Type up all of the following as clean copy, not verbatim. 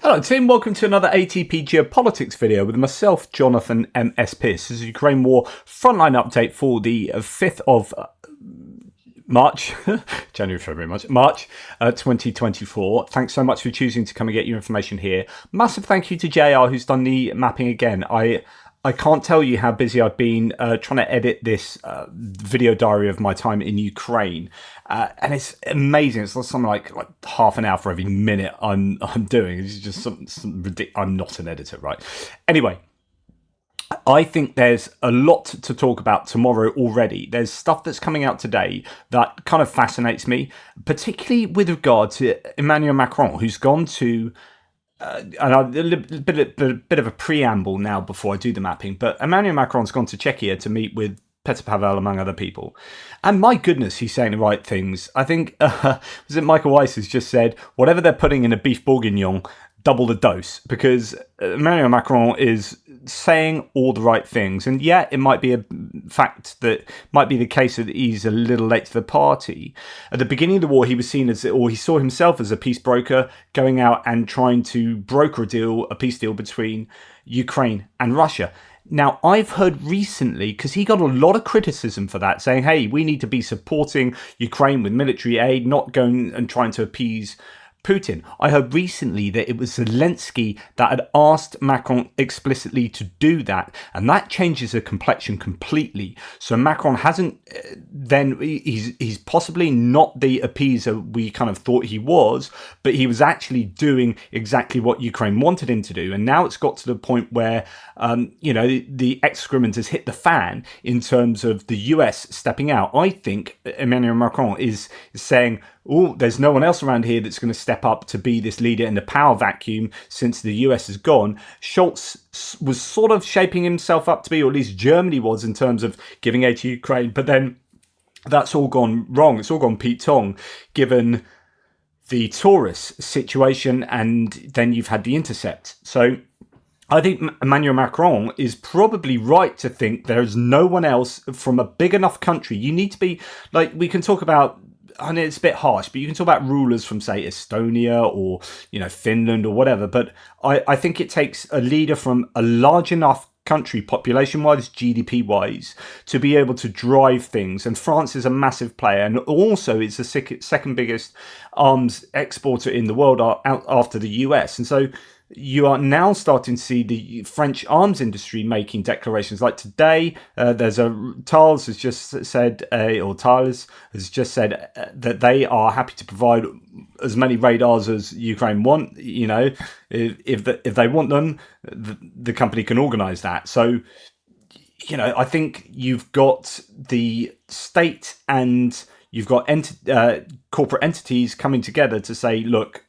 Hello team, welcome to another ATP Geopolitics video with myself, Jonathan M.S. Pearce. This is Ukraine War Frontline update for the 5th of March, January, February, March 2024. Thanks so much for choosing to come and get your information here. Massive thank you to JR who's done the mapping again. I can't tell you how busy I've been trying to edit this video diary of my time in Ukraine, and it's amazing. It's something like half an hour for every minute I'm doing. It's just some ridiculous. I'm not an editor, right? Anyway, I think there's a lot to talk about tomorrow already. There's stuff that's coming out today that kind of fascinates me, particularly with regard to Emmanuel Macron, who's gone to. And a bit of a preamble now before I do the mapping, but Emmanuel Macron's gone to Czechia to meet with Petr Pavel, among other people. And my goodness, he's saying the right things. I think, was it Michael Weiss has just said, whatever they're putting in a beef bourguignon, double the dose, because Emmanuel Macron is saying all the right things. And yeah, it might be a fact that might be the case that he's a little late to the party. At the beginning of the war, he was seen as, or he saw himself as a peace broker, going out and trying to broker a peace deal between Ukraine and Russia. Now, I've heard recently, because he got a lot of criticism for that, saying, hey, we need to be supporting Ukraine with military aid, not going and trying to appease Putin. I heard recently that it was Zelensky that had asked Macron explicitly to do that, and that changes the complexion completely. So Macron hasn't, then he's possibly not the appeaser we kind of thought he was, but he was actually doing exactly what Ukraine wanted him to do. And now it's got to the point where, the excrement has hit the fan in terms of the US stepping out. I think Emmanuel Macron is saying, oh, there's no one else around here that's going to step up to be this leader in the power vacuum since the US is gone. Scholz was sort of shaping himself up to be, or at least Germany was, in terms of giving aid to Ukraine. But then that's all gone wrong. It's all gone Pete Tong, given the Taurus situation, and then you've had the intercept. So I think Emmanuel Macron is probably right to think there's no one else from a big enough country. You need to be, like, we can talk about, I know it's a bit harsh, but you can talk about rulers from, say, Estonia or, Finland or whatever. But I think it takes a leader from a large enough country, population-wise, GDP-wise, to be able to drive things. And France is a massive player, and also it's the second biggest arms exporter in the world after the US. And so you are now starting to see the French arms industry making declarations. Like today, Thales has just said, that they are happy to provide as many radars as Ukraine want. If they want them, the company can organise that. So, I think you've got the state and you've got corporate entities coming together to say, look,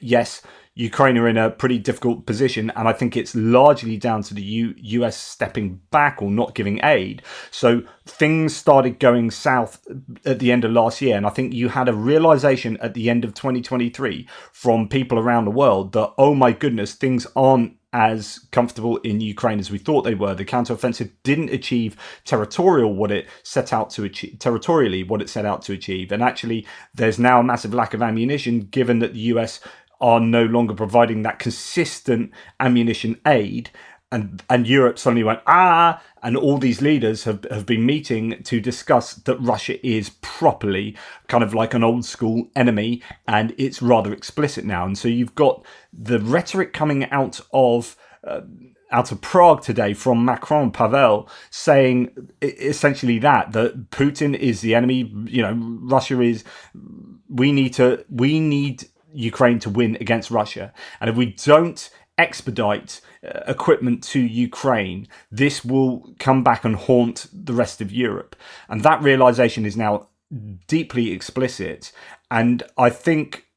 yes, Ukraine are in a pretty difficult position, and I think it's largely down to the US stepping back or not giving aid. So things started going south at the end of last year, and I think you had a realization at the end of 2023 from people around the world that, oh my goodness, things aren't as comfortable in Ukraine as we thought they were. The counteroffensive didn't achieve territorially what it set out to achieve, and actually there's now a massive lack of ammunition, given that the US are no longer providing that consistent ammunition aid, and Europe suddenly went, and all these leaders have been meeting to discuss that Russia is properly kind of like an old school enemy, and it's rather explicit now. And so you've got the rhetoric coming out of Prague today from Macron, Pavel, saying essentially that Putin is the enemy, Russia is, we need Ukraine to win against Russia. And if we don't expedite equipment to Ukraine, this will come back and haunt the rest of Europe. And that realization is now deeply explicit. And I think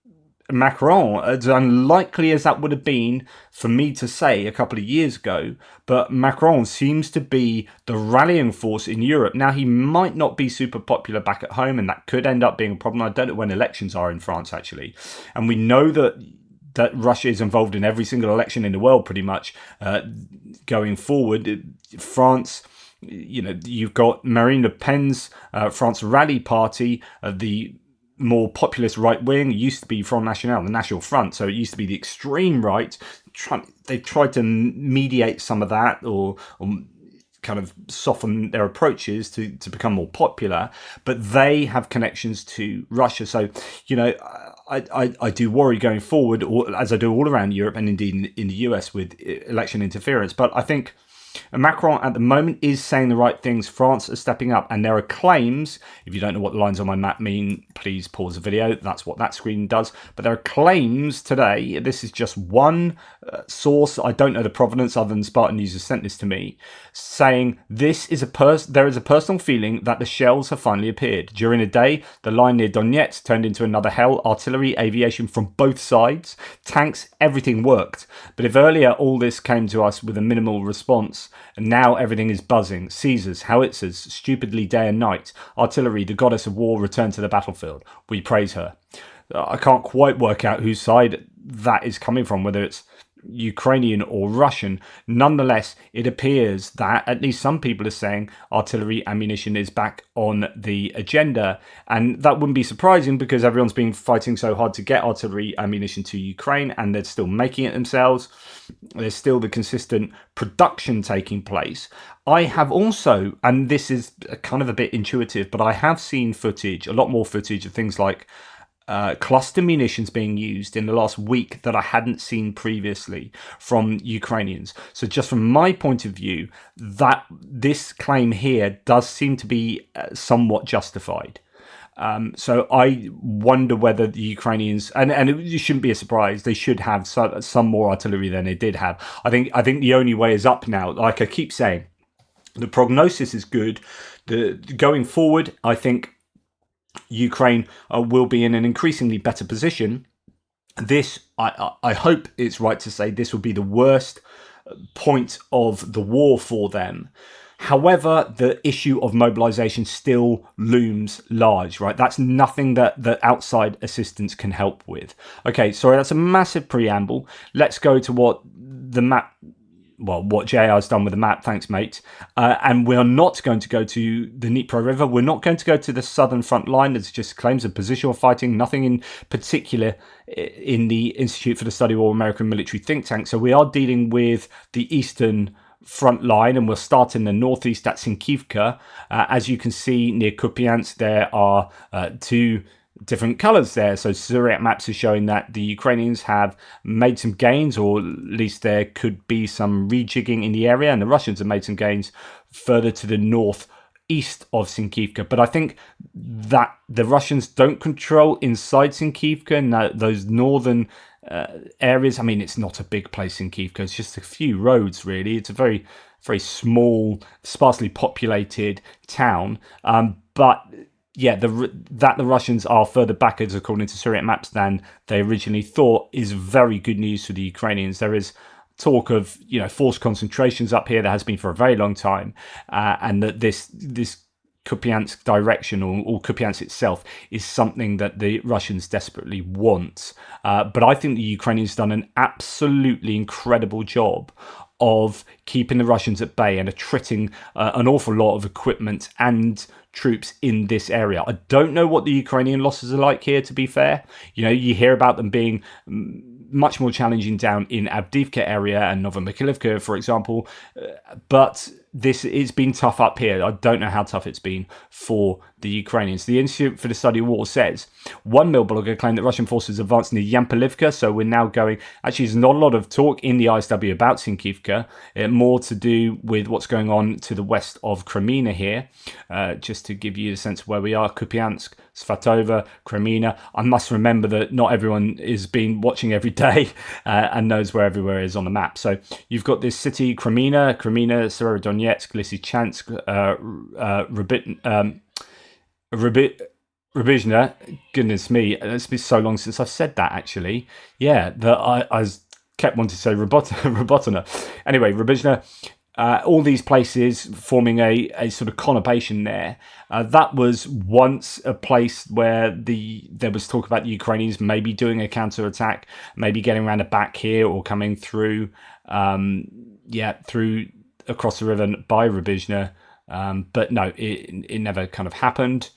Macron, as unlikely as that would have been for me to say a couple of years ago, but Macron seems to be the rallying force in Europe. Now, he might not be super popular back at home, and that could end up being a problem. I don't know when elections are in France, actually. And we know that Russia is involved in every single election in the world, pretty much, going forward. France, you've got Marine Le Pen's France Rally Party, the more populist right wing. It used to be Front National, the National Front, so it used to be the extreme right. They've tried to mediate some of that, or kind of soften their approaches to become more popular, but they have connections to Russia. So, I do worry going forward, or as I do all around Europe and indeed in the US, with election interference. But I think Macron at the moment is saying the right things. France is stepping up, and there are claims. If you don't know what the lines on my map mean, please pause the video. That's what that screen does. But there are claims today. This is just one source. I don't know the provenance, other than Spartan News has sent this to me, saying this is there is a personal feeling that the shells have finally appeared. During the day, the line near Donetsk turned into another hell. Artillery, aviation from both sides, tanks, everything worked. But if earlier all this came to us with a minimal response, and now everything is buzzing. Caesars, howitzers, stupidly day and night. Artillery, the goddess of war, returned to the battlefield. We praise her. I can't quite work out whose side that is coming from, whether it's Ukrainian or Russian. Nonetheless, it appears that at least some people are saying artillery ammunition is back on the agenda, and that wouldn't be surprising because everyone's been fighting so hard to get artillery ammunition to Ukraine, and they're still making it themselves. There's still the consistent production taking place. I have also, and this is kind of a bit intuitive, but I have seen footage, a lot more footage of things like cluster munitions being used in the last week that I hadn't seen previously from Ukrainians. So just from my point of view, that this claim here does seem to be somewhat justified. So I wonder whether the Ukrainians, and it shouldn't be a surprise, they should have some more artillery than they did have. I think the only way is up now. Like I keep saying, the prognosis is good. Going forward, I think Ukraine will be in an increasingly better position. This, I hope it's right to say, this will be the worst point of the war for them. However, the issue of mobilization still looms large, right? That's nothing that outside assistance can help with. Okay, sorry, that's a massive preamble. Let's go to what JR has done with the map. Thanks, mate. And we're not going to go to the Dnipro River. We're not going to go to the southern front line. It's just claims of positional fighting, nothing in particular in the Institute for the Study of War American Military think tank. So we are dealing with the eastern front line, and we'll start in the northeast at Sinkivka. As you can see near Kupiansk, there are two different colors there. So Syriac maps are showing that the Ukrainians have made some gains, or at least there could be some rejigging in the area, and the Russians have made some gains further to the northeast of Sinkivka. But I think that the Russians don't control inside Sinkivka, and those northern areas. I mean, it's not a big place in Sinkivka. It's just a few roads, really. It's a very, very small, sparsely populated town. But yeah, that the Russians are further backwards, according to Syriac maps, than they originally thought is very good news for the Ukrainians. There is talk of forced concentrations up here. There has been for a very long time, and that this Kupiansk direction, or Kupiansk itself, is something that the Russians desperately want. But I think the Ukrainians done an absolutely incredible job of keeping the Russians at bay and attriting an awful lot of equipment and troops in this area. I don't know what the Ukrainian losses are like here, to be fair. You hear about them being much more challenging down in Avdiivka area and Novomikhailivka, for example, but it's been tough up here. I don't know how tough it's been for the Ukrainians. The Institute for the Study of War says one mill blogger claimed that Russian forces advanced near Yampolivka, so we're now going. Actually, there's not a lot of talk in the ISW about Sinkivka. More to do with what's going on to the west of Crimea here. Just to give you a sense of where we are: Kupiansk, Svatova, Crimea. I must remember that not everyone is been watching every day and knows where everywhere is on the map. So you've got this city, Crimea, Severodonetsk, Lysychansk, Rubizhna. Goodness me, it's been so long since I've said that, actually. Yeah, I kept wanting to say Robotina. Anyway, Rubizhna. All these places forming a sort of conurbation there. That was once a place where there was talk about the Ukrainians maybe doing a counter-attack, maybe getting around the back here or coming through, through across the river by Rubizhna. But no, it never kind of happened.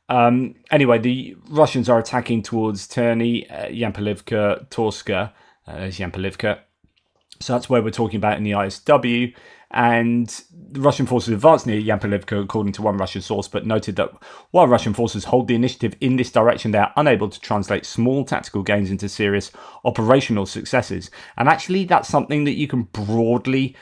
Anyway, the Russians are attacking towards Terny, Yampolivka, Torska. There's Yampolivka. So that's where we're talking about in the ISW. And the Russian forces advanced near Yampolivka, according to one Russian source, but noted that while Russian forces hold the initiative in this direction, they are unable to translate small tactical gains into serious operational successes. And actually, that's something that you can broadly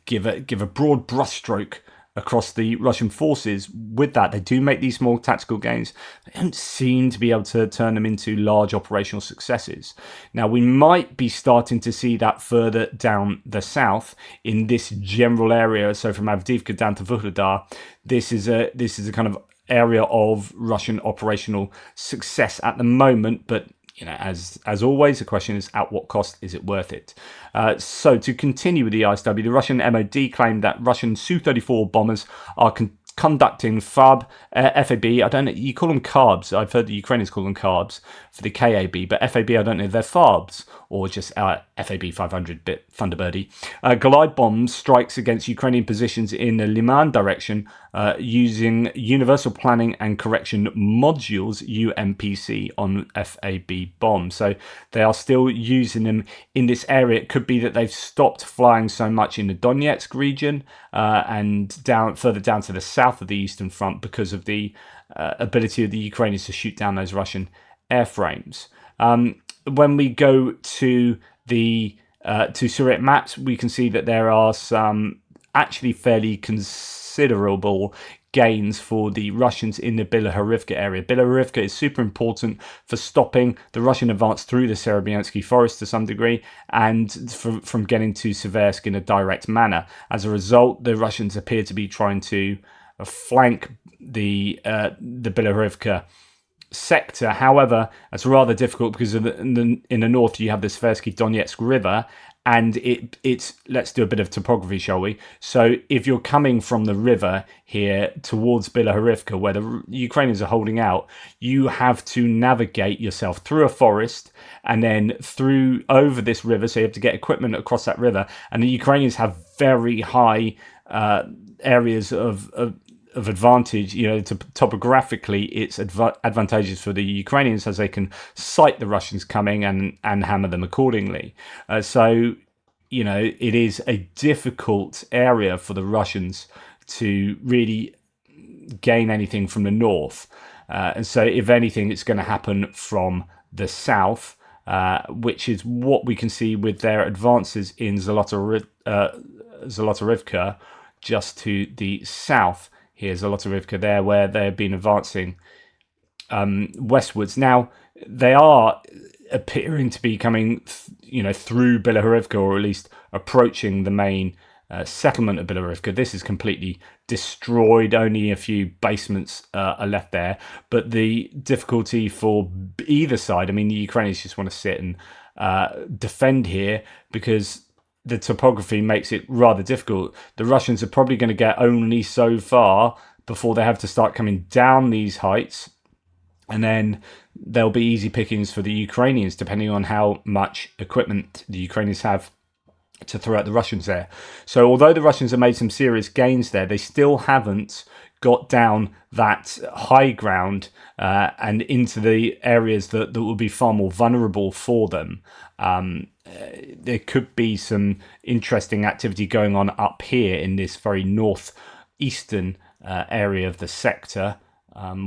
give a broad brushstroke across the Russian forces. With that, they do make these small tactical gains. They don't seem to be able to turn them into large operational successes. Now, we might be starting to see that further down the south in this general area. So from Avdiivka down to Vuhledar, this is a kind of area of Russian operational success at the moment, but as always, the question is, at what cost is it worth it? So to continue with the ISW, the Russian MOD claimed that Russian Su-34 bombers are conducting FAB, FAB, I don't know, you call them carbs. I've heard the Ukrainians call them carbs for the KAB, but FAB, I don't know if they're FABs or just FAB 500 bit Thunderbirdie. Glide bomb strikes against Ukrainian positions in the Liman direction using Universal Planning and Correction Modules, UMPC, on FAB bombs. So they are still using them in this area. It could be that they've stopped flying so much in the Donetsk region and further down to the south of the Eastern Front because of the ability of the Ukrainians to shoot down those Russian airframes. When we go to the to Surat maps, we can see that there are some actually fairly considerable gains for the Russians in the Bilahorivka area. Bilahorivka is super important for stopping the Russian advance through the Serebyansky forest to some degree and from getting to Seversk in a direct manner. As a result, the Russians appear to be trying to flank the Bilahorivka sector. However, that's rather difficult because in the north you have the Seversky Donetsk River, and it's let's do a bit of topography, shall we? So if you're coming from the river here towards Bilahorivka, where the Ukrainians are holding out, you have to navigate yourself through a forest and then through over this river. So you have to get equipment across that river, and the Ukrainians have very high areas of advantage. Topographically it's advantageous for the Ukrainians as they can sight the Russians coming and hammer them accordingly. So it is a difficult area for the Russians to really gain anything from the north, and so if anything it's going to happen from the south, which is what we can see with their advances in Zolotarivka just to the south. Here's Zolotarivka there, where they've been advancing westwards. Now, they are appearing to be coming, through Bilahorivka, or at least approaching the main settlement of Bilahorivka. This is completely destroyed. Only a few basements are left there. But the difficulty for either side, the Ukrainians just want to sit and defend here because the topography makes it rather difficult. The Russians are probably going to get only so far before they have to start coming down these heights, and then there'll be easy pickings for the Ukrainians depending on how much equipment the Ukrainians have to throw at the Russians there. So although the Russians have made some serious gains there, they still haven't got down that high ground and into the areas that will be far more vulnerable for them. There could be some interesting activity going on up here in this very northeastern area of the sector,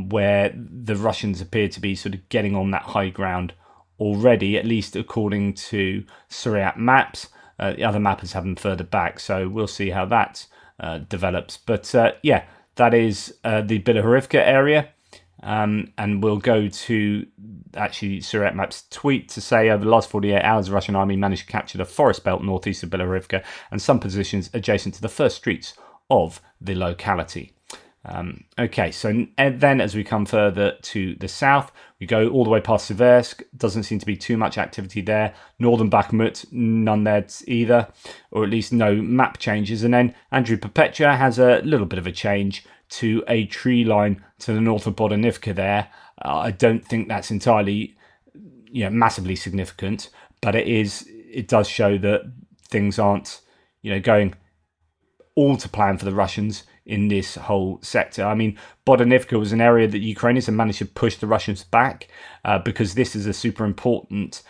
where the Russians appear to be sort of getting on that high ground already, at least according to Surat maps. The other mappers have them further back, so we'll see how that develops. But that is the Bilahorivka area. And we'll go to actually Surat Map's tweet to say over the last 48 hours, the Russian army managed to capture the forest belt northeast of Bilahorivka and some positions adjacent to the first streets of the locality. Okay, so then as we come further to the south, we go all the way past Seversk. Doesn't seem to be too much activity there. Northern Bakhmut, none there either, or at least no map changes. And then Andrew Perpetua has a little bit of a change to a tree line to the north of Bodanivka there. I don't think that's entirely massively significant, but it does show that things aren't going all to plan for the Russians. in this whole sector. I mean, Bodanivka was an area that Ukrainians have managed to push the Russians back because this is a super important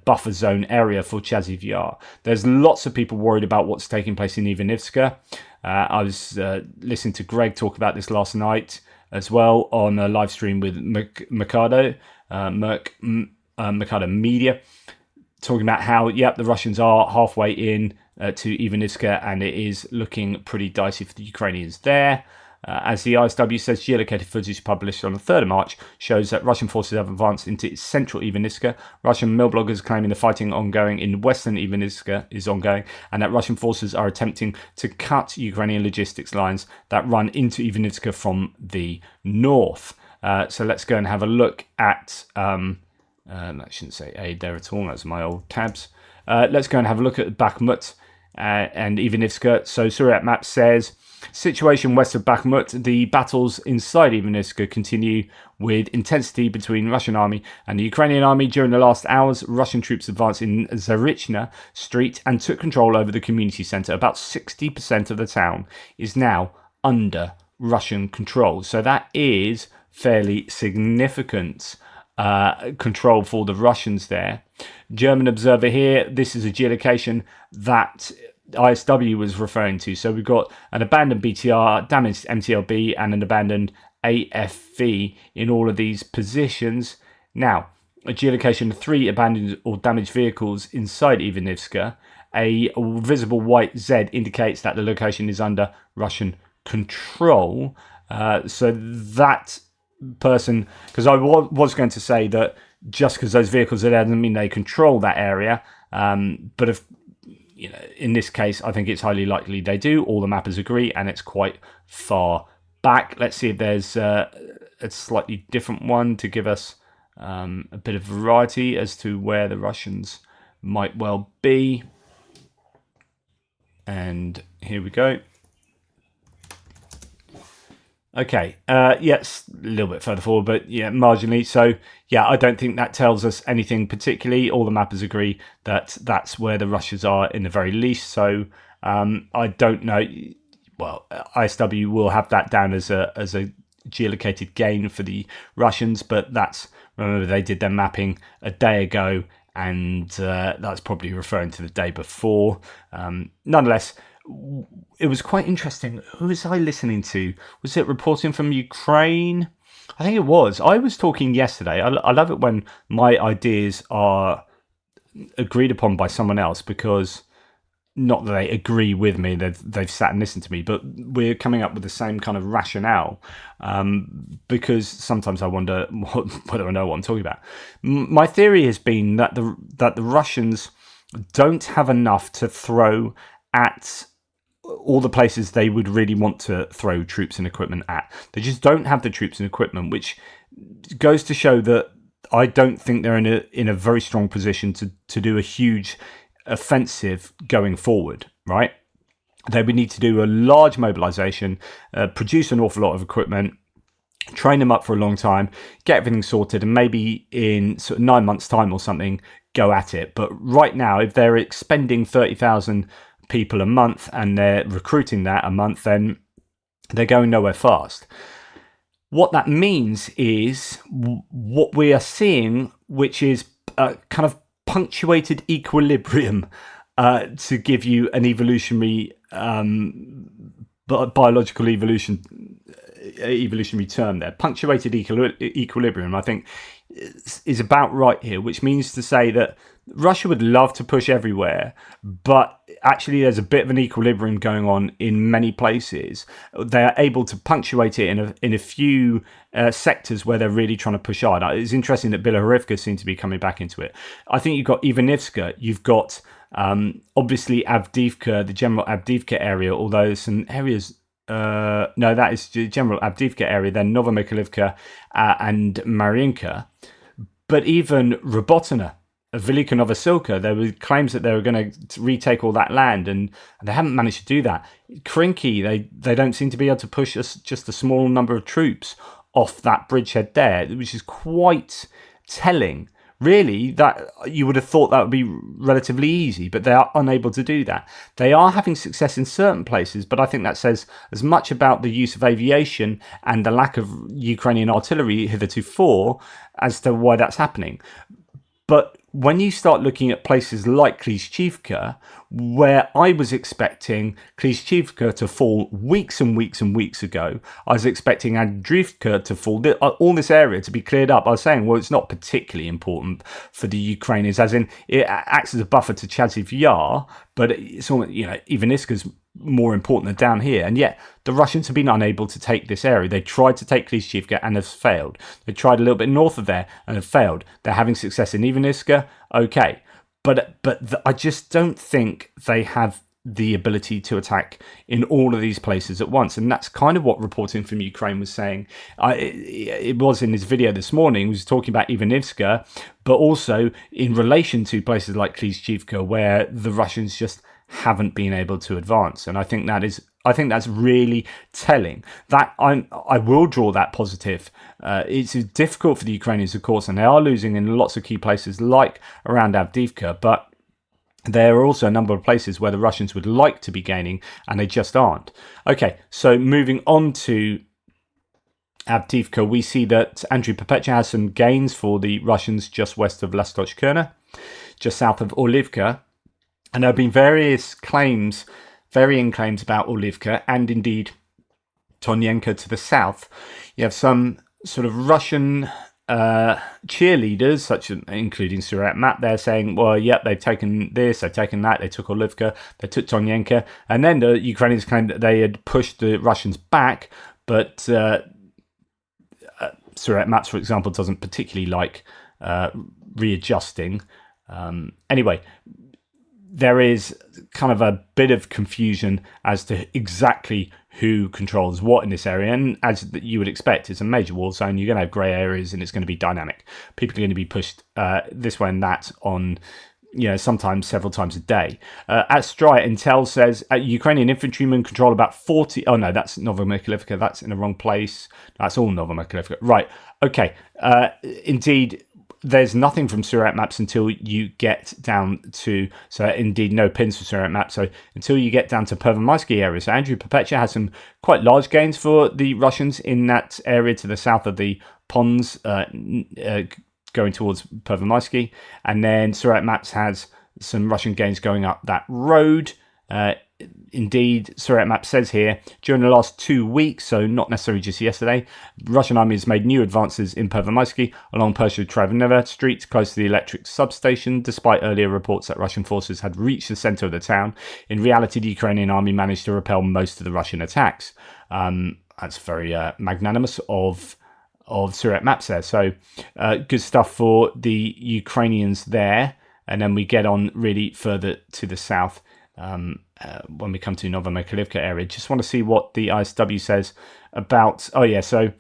buffer zone area for Chasiv Yar. There's lots of people worried about what's taking place in Ivanivska. I was listening to Greg talk about this last night as well on a live stream with Mercado Media, talking about how, the Russians are halfway in to Ivanivska, and it is looking pretty dicey for the Ukrainians there. As the ISW says, geolocated footage published on the 3rd of March shows that Russian forces have advanced into central Ivanivska. Russian mill bloggers claiming the fighting ongoing in western Ivanivska is ongoing, and that Russian forces are attempting to cut Ukrainian logistics lines that run into Ivanivska from the north. So let's go and have a look at... I shouldn't say aid there at all, that's my old tabs. Let's go and have a look at Bakhmut and Ivanivska. So Suryat Map says, situation west of Bakhmut, the battles inside Ivanivska continue with intensity between Russian army and the Ukrainian army. During the last hours, Russian troops advanced in Zarichna Street and took control over the community centre. About 60% of the town is now under Russian control. So that is fairly significant control for the Russians there. German observer here, this is a geolocation that ISW was referring to. So we've got an abandoned BTR, damaged MTLB, and an abandoned AFV in all of these positions. Now, a geolocation of 3 abandoned or damaged vehicles inside Ivanivska. A visible white Z indicates that the location is under Russian control. So that person, because I was going to say that just because those vehicles are there doesn't mean they control that area. But if in this case, I think it's highly likely they do. All the mappers agree, and it's quite far back. Let's see if there's a slightly different one to give us a bit of variety as to where the Russians might well be. And here we go. Okay, yes, a little bit further forward, but marginally. So, I don't think that tells us anything particularly. All the mappers agree that that's where the Russians are in the very least. So, I don't know. Well, ISW will have that down as a geolocated gain for the Russians, but remember they did their mapping a day ago, and that's probably referring to the day before. Nonetheless, it was quite interesting. Who was I listening to? Was it reporting from Ukraine? I think it was. I was talking yesterday. I love it when my ideas are agreed upon by someone else, because not that they agree with me, they've sat and listened to me, but we're coming up with the same kind of rationale, because sometimes I wonder whether I know what I'm talking about. My theory has been that the Russians don't have enough to throw at all the places they would really want to throw troops and equipment at. They just don't have the troops and equipment, which goes to show that I don't think they're in a very strong position to do a huge offensive going forward, right? They would need to do a large mobilization, produce an awful lot of equipment, train them up for a long time, get everything sorted, and maybe in sort of 9 months' time or something, go at it. But right now, if they're expending 30,000 people a month and they're recruiting that a month, then they're going nowhere fast. What that means is what we are seeing, which is a kind of punctuated equilibrium, to give you an evolutionary biological evolutionary term there. Punctuated equilibrium, I think, is about right here, which means to say that Russia would love to push everywhere, but actually there's a bit of an equilibrium going on in many places. They're able to punctuate it in a few sectors where they're really trying to push hard. It's interesting that Bilahorivka seems to be coming back into it. I think you've got Ivanivska, you've got obviously Avdiivka, the general Avdiivka area, although there's some areas... no, that is the general Avdiivka area, then Novomykhailivka and Mariinka. But even Robotina, Velika Novosilka, there were claims that they were going to retake all that land, and they haven't managed to do that. Krinky, they don't seem to be able to push just a small number of troops off that bridgehead there, which is quite telling, Really, that you would have thought that would be relatively easy, but they are unable to do that. They are having success in certain places, but I think that says as much about the use of aviation and the lack of Ukrainian artillery hitherto as to why that's happening. But when you start looking at places like Klishchiivka, where I was expecting Klishchiivka to fall weeks and weeks and weeks ago, I was expecting Andriivka to fall, all this area to be cleared up. I was saying, well, it's not particularly important for the Ukrainians, as in it acts as a buffer to Chasiv Yar, but it's almost, Ivaniska's more important than down here, and yet the Russians have been unable to take this area. They tried to take Klishchiivka and have failed. They tried a little bit north of there and have failed. They're having success in Ivaniska, okay, but I just don't think they have the ability to attack in all of these places at once, and that's kind of what reporting from Ukraine was saying. It was in his video this morning. He was talking about Ivanivska, but also in relation to places like Klishchiivka, where the Russians just haven't been able to advance, and I think that's really telling. That I will draw that positive. It's difficult for the Ukrainians, of course, and they are losing in lots of key places like around Avdiivka, but there are also a number of places where the Russians would like to be gaining, and they just aren't. Okay, so moving on to Avdiivka, we see that Andriy Perpetua has some gains for the Russians just west of Lastochkirna, just south of Orlivka. And there have been varying claims about Orlivka and indeed Tonyenka to the south. You have some sort of Russian cheerleaders, including Surat Map, they're saying, well, yep, they've taken this, they've taken that, they took Orlivka, they took Tonyenka, and then the Ukrainians claimed that they had pushed the Russians back, but Surat Maps, for example, doesn't particularly like readjusting. Anyway, there is kind of a bit of confusion as to exactly who controls what in this area, and as you would expect, it's a major war zone. You're going to have grey areas, and it's going to be dynamic. People are going to be pushed this way and that on, sometimes several times a day. At Stryt, Intel says Ukrainian infantrymen control about 40. Oh no, that's Novomykhailivka. That's in the wrong place. That's all Novomykhailivka. Right. Okay. Indeed. There's nothing from Surat Maps until you get down to, so indeed no pins for Surat Maps, so until you get down to Pervomaisky area. So Andriy Perpetua has some quite large gains for the Russians in that area to the south of the ponds, going towards Pervomaisky, and then Surat Maps has some Russian gains going up that road. Indeed, Surat Map says here, during the last 2 weeks, so not necessarily just yesterday, the Russian army has made new advances in Pervomaisky along Pershio-Travaneva Street, close to the electric substation, despite earlier reports that Russian forces had reached the centre of the town. In reality, the Ukrainian army managed to repel most of the Russian attacks. That's very magnanimous of Surat Maps there. So good stuff for the Ukrainians there. And then we get on really further to the south. When we come to Novomykhailivka area, just want to see what the ISW says about. So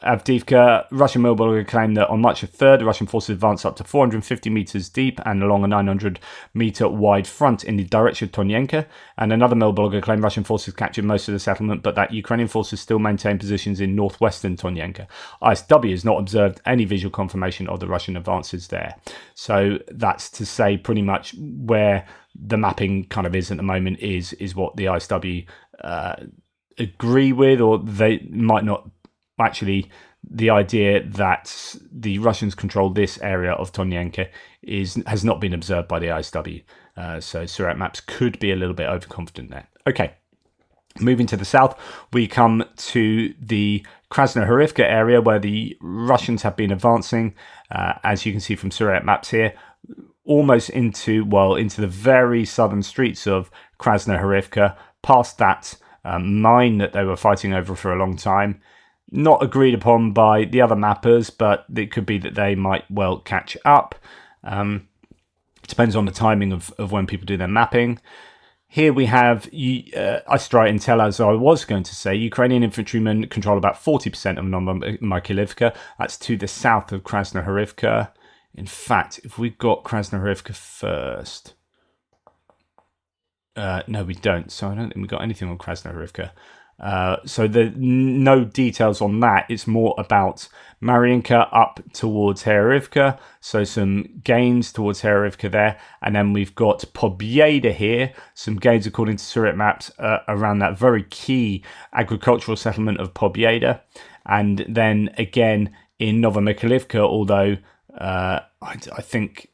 Avdiivka, Russian mobile blogger claimed that on March 3rd, the Russian forces advanced up to 450 meters deep and along a 900-meter wide front in the direction of Tonyenka. And another mobile blogger claimed Russian forces captured most of the settlement, but that Ukrainian forces still maintain positions in northwestern Tonyenka. ISW has not observed any visual confirmation of the Russian advances there. So that's to say pretty much where the mapping kind of is at the moment is what the ISW agree with, or they might not. Actually, the idea that the Russians control this area of Tonyenka has not been observed by the ISW. So Surat Maps could be a little bit overconfident there. Okay, moving to the south, we come to the Krasnohorivka area where the Russians have been advancing, as you can see from Surat Maps here, almost into the very southern streets of Krasnohorivka, past that mine that they were fighting over for a long time. Not agreed upon by the other mappers, but it could be that they might well catch up. It depends on the timing of when people do their mapping. Here we have Stryt Intel, as I was going to say. Ukrainian infantrymen control about 40% of Novomykhailivka. That's to the south of Krasnohorivka. In fact, if we got Krasnohorivka first... no, we don't. So I don't think we got anything on Krasnohorivka. So there no details on that. It's more about Mariinka up towards Herivka, so some gains towards Herivka there, and then we've got Pobjeda here, some gains according to Surat maps around that very key agricultural settlement of Pobjeda, and then again in Novomikhailivka, although I think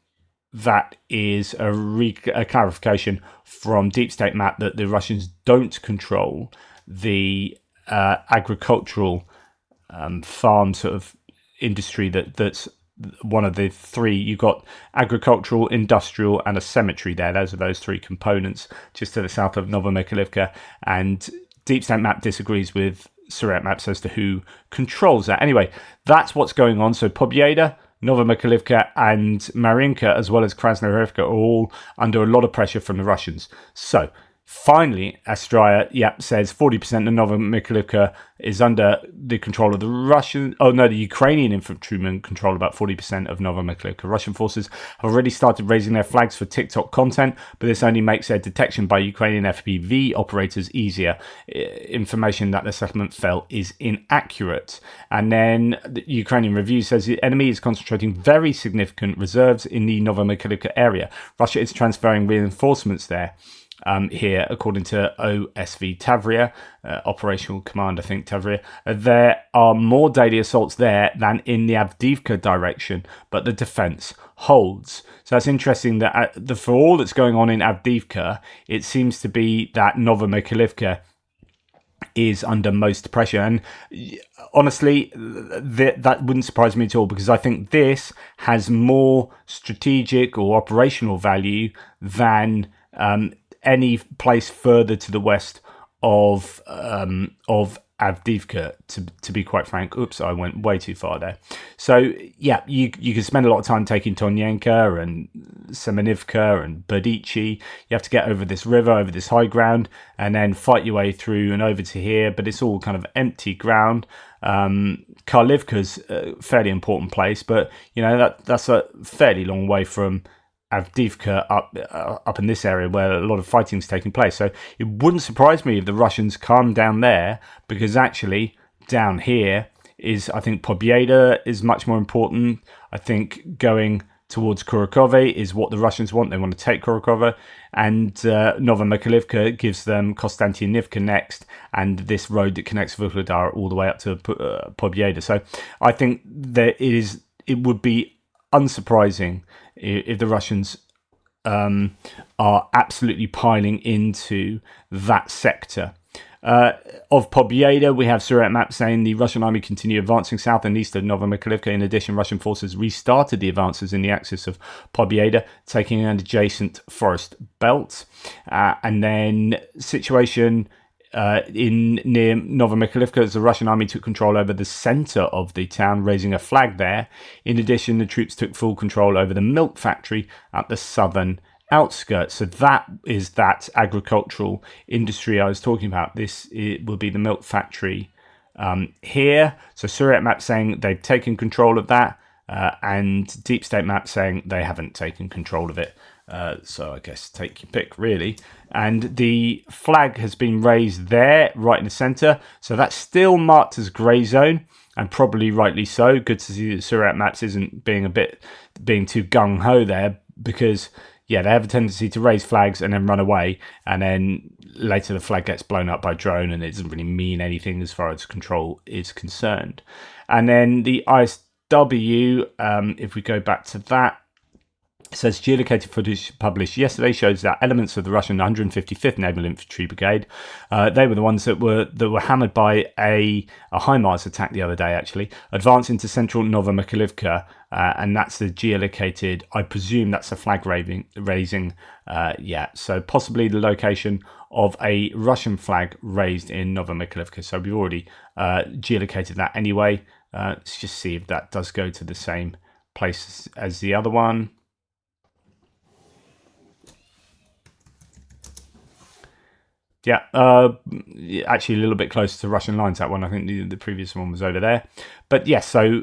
that is a clarification from Deep State map that the Russians don't control the agricultural farm sort of industry that's one of the three. You've got agricultural, industrial, and a cemetery there. Those are those three components just to the south of Novomikhailivka. And Deep State map disagrees with Surat maps as to who controls that. Anyway, that's what's going on. So Pobjeda, Novomikhailivka, and Mariinka, as well as Krasnohorivka, are all under a lot of pressure from the Russians. So finally, Astraya, says 40% of Novomikhailivka is under the control of the Russian. Oh no, the Ukrainian infantrymen control about 40% of Novomikhailivka. Russian forces have already started raising their flags for TikTok content, but this only makes their detection by Ukrainian FPV operators easier. Information that the settlement fell is inaccurate. And then the Ukrainian Review says the enemy is concentrating very significant reserves in the Novomikhailivka area. Russia is transferring reinforcements there. Here, according to OSV Tavria, Operational Command, I think, Tavria, there are more daily assaults there than in the Avdiivka direction, but the defence holds. So that's interesting that for all that's going on in Avdiivka, it seems to be that Novomikhailivka is under most pressure. And honestly, that wouldn't surprise me at all, because I think this has more strategic or operational value than any place further to the west of Avdiivka, to be quite frank. Oops, I went way too far there. So yeah, you can spend a lot of time taking Tonyenka and Semenivka and Berdichi. You have to get over this river, over this high ground, and then fight your way through and over to here, but it's all kind of empty ground. Karlivka's a fairly important place, but that's a fairly long way from Avdiivka up in this area where a lot of fighting is taking place. So it wouldn't surprise me if the Russians come down there, because actually down here is, I think, Pobjeda is much more important. I think going towards Kurakove is what the Russians want. They want to take Kurakove, and Novomikhailivka gives them Konstantinivka next, and this road that connects Vuhledar all the way up to Pobjeda. So I think that it would be unsurprising if the Russians are absolutely piling into that sector. Of Pobjeda, we have Surat map saying the Russian army continue advancing south and east of Novomikhailivka. In addition, Russian forces restarted the advances in the axis of Pobjeda, taking an adjacent forest belt. And then situation near Novomikhailivka, as the Russian army took control over the centre of the town, raising a flag there. In addition, the troops took full control over the milk factory at the southern outskirts. So that is that agricultural industry I was talking about. It will be the milk factory here. So Surat map saying they've taken control of that, and Deep State map saying they haven't taken control of it. So I guess take your pick, really. And the flag has been raised there, right in the centre. So that's still marked as grey zone, and probably rightly so. Good to see that Surat maps isn't being too gung-ho there, because they have a tendency to raise flags and then run away, and then later the flag gets blown up by drone, and it doesn't really mean anything as far as control is concerned. And then the ISW, if we go back to that, it says geolocated footage published yesterday shows that elements of the Russian 155th Naval Infantry Brigade, they were the ones that were hammered by a HIMARS attack the other day, actually, advance into central Novomikhailivka, and that's the geolocated, I presume that's a flag raising, so possibly the location of a Russian flag raised in Novomikhailivka. So we've already geolocated that anyway. Let's just see if that does go to the same place as the other one. Actually a little bit closer to Russian lines, that one. I think the previous one was over there. But yes, so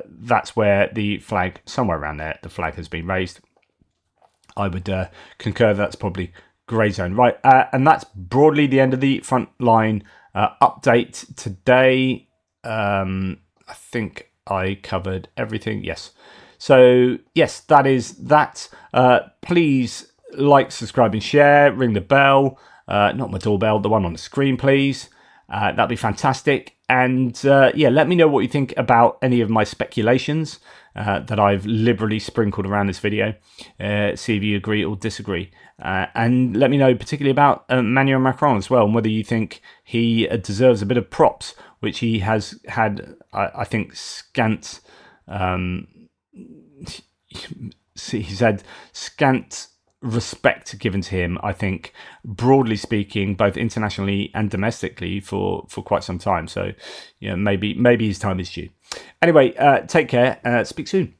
that's where the flag, somewhere around there, the flag has been raised. I would concur that's probably grey zone. Right, and that's broadly the end of the Frontline update today. I think I covered everything. Yes. So, yes, that is that. Please like, subscribe, and share. Ring the bell. Not my doorbell, the one on the screen, please. That'd be fantastic. And let me know what you think about any of my speculations that I've liberally sprinkled around this video. See if you agree or disagree. And let me know particularly about Emmanuel Macron as well, and whether you think he deserves a bit of props, which he has had, I think, scant... he's had scant respect given to him, I think, broadly speaking, both internationally and domestically for quite some time. So, maybe his time is due. Anyway, take care. Speak soon.